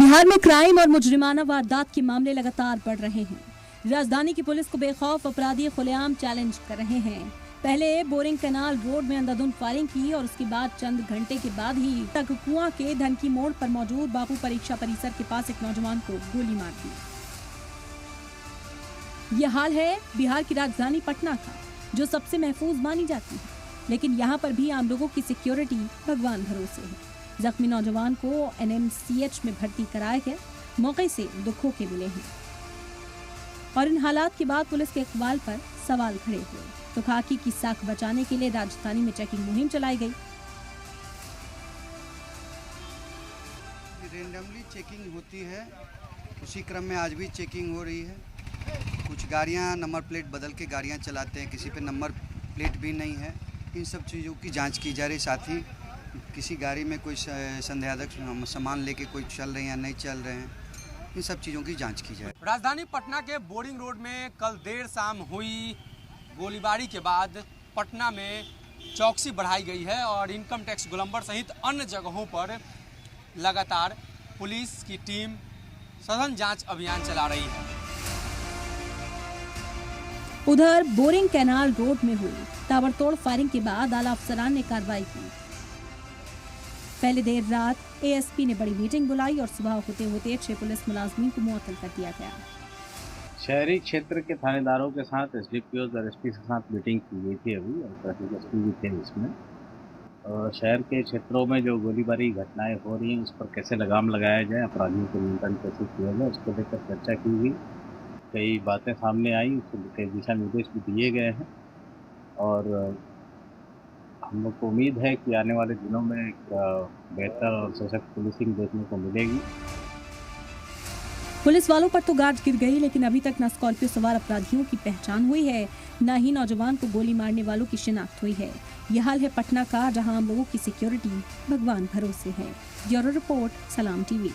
बिहार में क्राइम और मुजरिमाना वारदात के मामले लगातार बढ़ रहे हैं। राजधानी की पुलिस को बेखौफ अपराधी खुलेआम चैलेंज कर रहे हैं। पहले बोरिंग कैनाल रोड में अंधाधुंध फायरिंग की और उसके बाद चंद घंटे के बाद ही तक कुआं के धनकी मोड़ पर मौजूद बापू परीक्षा परिसर के पास एक नौजवान को गोली मार दी। यह हाल है बिहार की राजधानी पटना का, जो सबसे महफूज मानी जाती है, लेकिन यहाँ पर भी आम लोगों की सिक्योरिटी भगवान भरोसे है। जख्मी नौजवान को NMCH में भर्ती कराया गया। मौके से दुखों के मिले हैं और इन हालात के बाद पुलिस के इकबाल पर सवाल खड़े हुए तो खाकी की साख बचाने के लिए राजधानी में चेकिंग मुहिम चलाई गई। रेंडमली चेकिंग होती है, उसी क्रम में आज भी चेकिंग हो रही है। कुछ गाड़ियां नंबर प्लेट बदल के गाड़ियां चलाते हैं, किसी पे नंबर प्लेट भी नहीं है। इन सब चीज़ों की जांच की जा रही। साथ ही किसी गाड़ी में कोई संदेहास्पद सामान लेके कोई चल रहे हैं या नहीं चल रहे हैं, इन सब चीज़ों की जांच की जाए। राजधानी पटना के बोरिंग रोड में कल देर शाम हुई गोलीबारी के बाद पटना में चौकसी बढ़ाई गई है और इनकम टैक्स गोलंबर सहित अन्य जगहों पर लगातार पुलिस की टीम सघन जांच अभियान चला रही है। उधर बोरिंग कैनाल रोड में हुई ताबड़तोड़ फायरिंग के बाद आला अफसरान ने कार्रवाई की। पहले देर रात ASP ने बड़ी मीटिंग बुलाई और सुबह होते होते 6 पुलिस मुलाजमीन को मुअत्तल कर दिया गया। शहरी क्षेत्र के थानेदारों के साथ SDPOs और SP के साथ मीटिंग की गई थी अभी, और ट्रैफिक SP भी थे इसमें। और शहर के क्षेत्रों में जो गोलीबारी घटनाएं हो रही हैं उस पर कैसे लगाम लगाया जाए, अपराधियों को नियंत्रण कैसे किया जाए, उसको लेकर चर्चा की गई। कई बातें सामने आई, उसको कई दिशा निर्देश भी दिए गए हैं और हम लोग को उम्मीद है कि आने वाले दिनों में एक बेहतर और सशक्त पुलिसिंग देखने को मिलेगी। पुलिस वालों पर तो गार्ड गिर गई, लेकिन अभी तक न स्कॉर्पियो सवार अपराधियों की पहचान हुई है, न ही नौजवान को गोली मारने वालों की शिनाख्त हुई है। यह हाल है पटना का, जहां आम लोगों की सिक्योरिटी भगवान भरोसे है। ब्यूरो रिपोर्ट, सलाम TV।